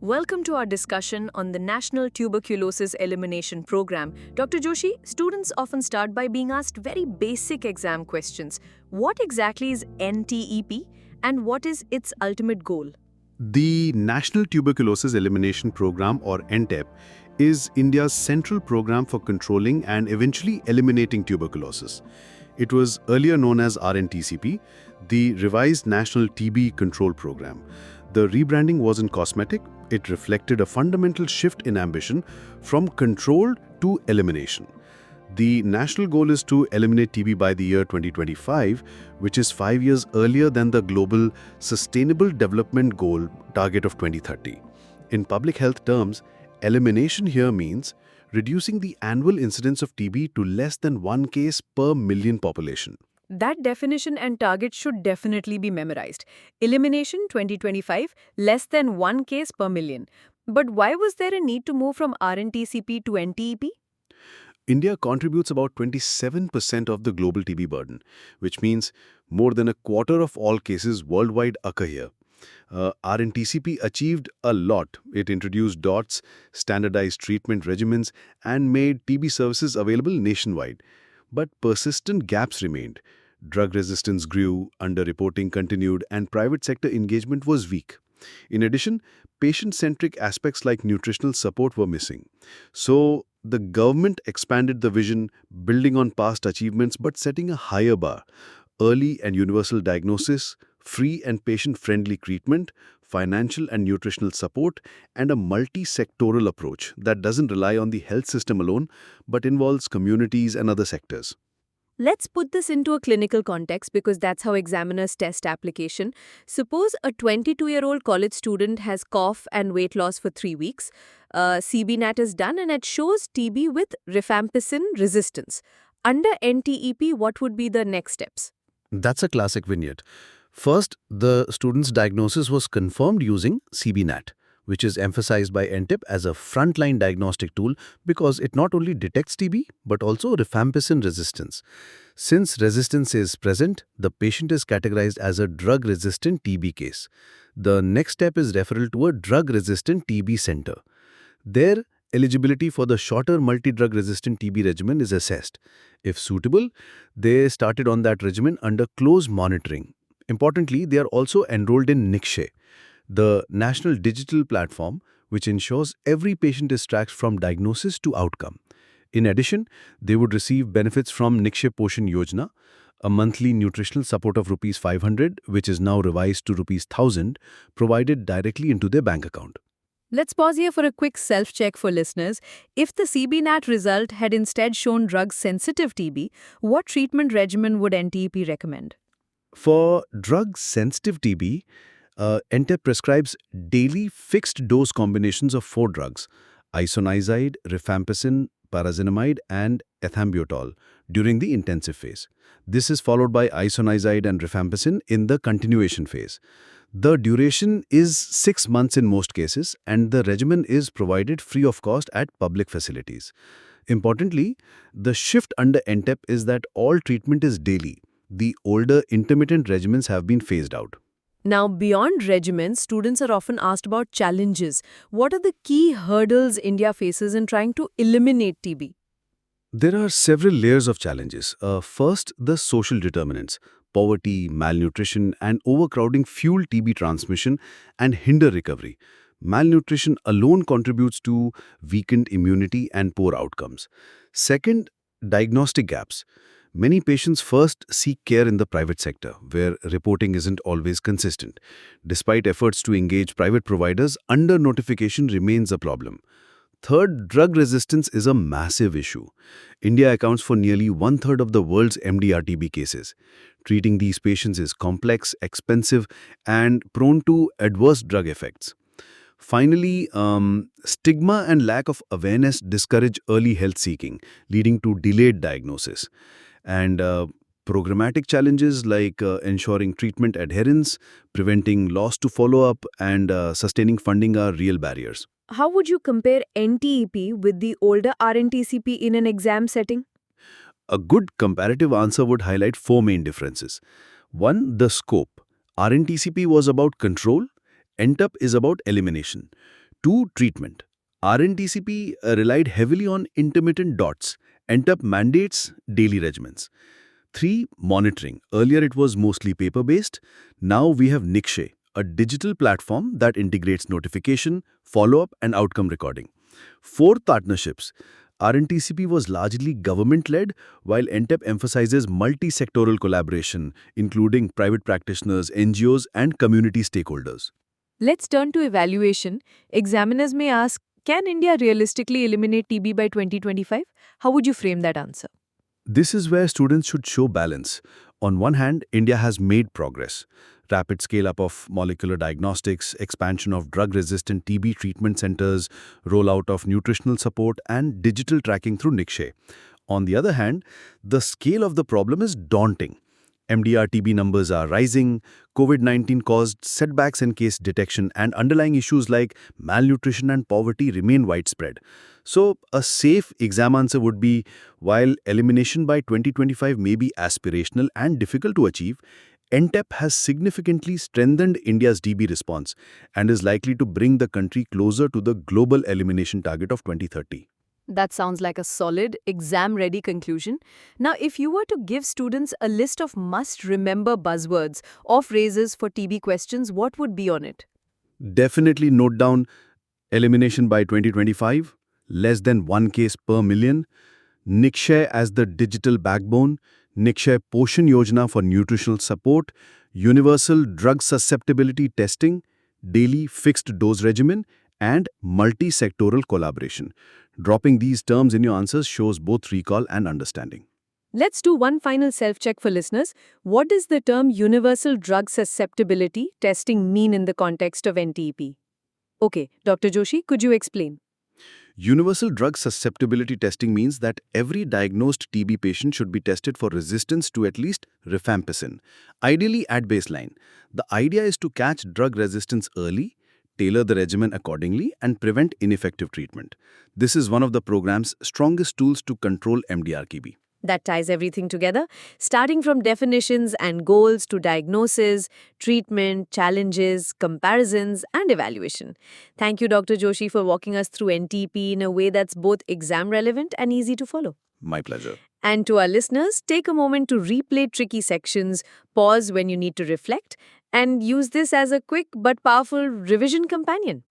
Welcome to our discussion on the National Tuberculosis Elimination Program. Dr. Joshi, students often start by being asked very basic exam questions. What exactly is NTEP and what is its ultimate goal? The National Tuberculosis Elimination Program, or NTEP, is India's central program for controlling and eventually eliminating tuberculosis. It was earlier known as RNTCP, the revised National TB Control Program. The rebranding wasn't cosmetic, it reflected a fundamental shift in ambition from control to elimination. The national goal is to eliminate TB by the year 2025, which is 5 years earlier than the global Sustainable Development Goal target of 2030. In public health terms, elimination here means reducing the annual incidence of TB to less than 1 case per million population. That definition and target should definitely be memorized. Elimination 2025, less than 1 case per million. But why was there a need to move from RNTCP to NTEP? India contributes about 27% of the global TB burden, which means more than a quarter of all cases worldwide occur here. RNTCP achieved a lot. It introduced DOTS, standardized treatment regimens, and made TB services available nationwide. But persistent gaps remained. Drug resistance grew, underreporting continued, and private sector engagement was weak. In addition, patient-centric aspects like nutritional support were missing. So, the government expanded the vision, building on past achievements but setting a higher bar. Early and universal diagnosis, free and patient-friendly treatment, financial and nutritional support, and a multi-sectoral approach that doesn't rely on the health system alone but involves communities and other sectors. Let's put this into a clinical context because that's how examiners test application. Suppose a 22-year-old college student has cough and weight loss for 3 weeks. CBNAT is done and it shows TB with rifampicin resistance. Under NTEP, what would be the next steps? That's a classic vignette. First, the student's diagnosis was confirmed using CBNAT, which is emphasized by NTEP as a frontline diagnostic tool because it not only detects TB but also rifampicin resistance. Since resistance is present, the patient is categorized as a drug-resistant TB case. The next step is referral to a drug-resistant TB center. There, eligibility for the shorter multi-drug resistant TB regimen is assessed. If suitable, they started on that regimen under close monitoring. Importantly, they are also enrolled in Nikshay, the national digital platform which ensures every patient is tracked from diagnosis to outcome. In addition, they would receive benefits from Nikshay Poshan Yojana, a monthly nutritional support of Rs 500, which is now revised to Rs 1000, provided directly into their bank account. Let's pause here for a quick self-check for listeners. If the CBNAT result had instead shown drug-sensitive TB, what treatment regimen would NTEP recommend? For drug-sensitive TB, NTEP prescribes daily fixed-dose combinations of 4 drugs, isoniazid, rifampicin, parazinamide, and ethambutol, during the intensive phase. This is followed by isoniazid and rifampicin in the continuation phase. The duration is 6 months in most cases, and the regimen is provided free of cost at public facilities. Importantly, the shift under NTEP is that all treatment is daily. The older intermittent regimens have been phased out. Now, beyond regimens, students are often asked about challenges. What are the key hurdles India faces in trying to eliminate TB? There are several layers of challenges. First, the social determinants. Poverty, malnutrition, and overcrowding fuel TB transmission and hinder recovery. Malnutrition alone contributes to weakened immunity and poor outcomes. Second, diagnostic gaps. Many patients first seek care in the private sector, where reporting isn't always consistent. Despite efforts to engage private providers, under-notification remains a problem. Third, drug resistance is a massive issue. India accounts for nearly 1/3 of the world's MDR-TB cases. Treating these patients is complex, expensive, and prone to adverse drug effects. Finally, stigma and lack of awareness discourage early health seeking, leading to delayed diagnosis. And programmatic challenges like ensuring treatment adherence, preventing loss to follow-up, and sustaining funding are real barriers. How would you compare NTEP with the older RNTCP in an exam setting? A good comparative answer would highlight 4 main differences. 1. The scope. RNTCP was about control, NTEP is about elimination. 2. Treatment. RNTCP relied heavily on intermittent dots. NTEP mandates daily regimens. 3. Monitoring. Earlier it was mostly paper-based. Now we have Nikshay, a digital platform that integrates notification, follow-up and outcome recording. 4. Partnerships. RNTCP was largely government-led, while NTEP emphasizes multi-sectoral collaboration, including private practitioners, NGOs and community stakeholders. Let's turn to evaluation. Examiners may ask, can India realistically eliminate TB by 2025? How would you frame that answer? This is where students should show balance. On one hand, India has made progress. Rapid scale-up of molecular diagnostics, expansion of drug-resistant TB treatment centers, rollout of nutritional support, and digital tracking through Nikshay. On the other hand, the scale of the problem is daunting. MDR-TB numbers are rising, COVID-19 caused setbacks in case detection, and underlying issues like malnutrition and poverty remain widespread. So, a safe exam answer would be, while elimination by 2025 may be aspirational and difficult to achieve, NTEP has significantly strengthened India's TB response and is likely to bring the country closer to the global elimination target of 2030. That sounds like a solid, exam-ready conclusion. Now, if you were to give students a list of must-remember buzzwords or phrases for TB questions, what would be on it? Definitely note down elimination by 2025, less than 1 case per million, Nikshay as the digital backbone, Nikshay Poshan Yojana for nutritional support, universal drug susceptibility testing, daily fixed dose regimen, and multi-sectoral collaboration. Dropping these terms in your answers shows both recall and understanding. Let's do one final self-check for listeners. What does the term universal drug susceptibility testing mean in the context of NTEP? Okay, Dr. Joshi, could you explain? Universal drug susceptibility testing means that every diagnosed TB patient should be tested for resistance to at least rifampicin, ideally at baseline. The idea is to catch drug resistance early, tailor the regimen accordingly, and prevent ineffective treatment. This is one of the program's strongest tools to control MDR-TB. That ties everything together, starting from definitions and goals to diagnosis, treatment, challenges, comparisons, and evaluation. Thank you, Dr. Joshi, for walking us through NTEP in a way that's both exam-relevant and easy to follow. My pleasure. And to our listeners, take a moment to replay tricky sections, pause when you need to reflect, and use this as a quick but powerful revision companion.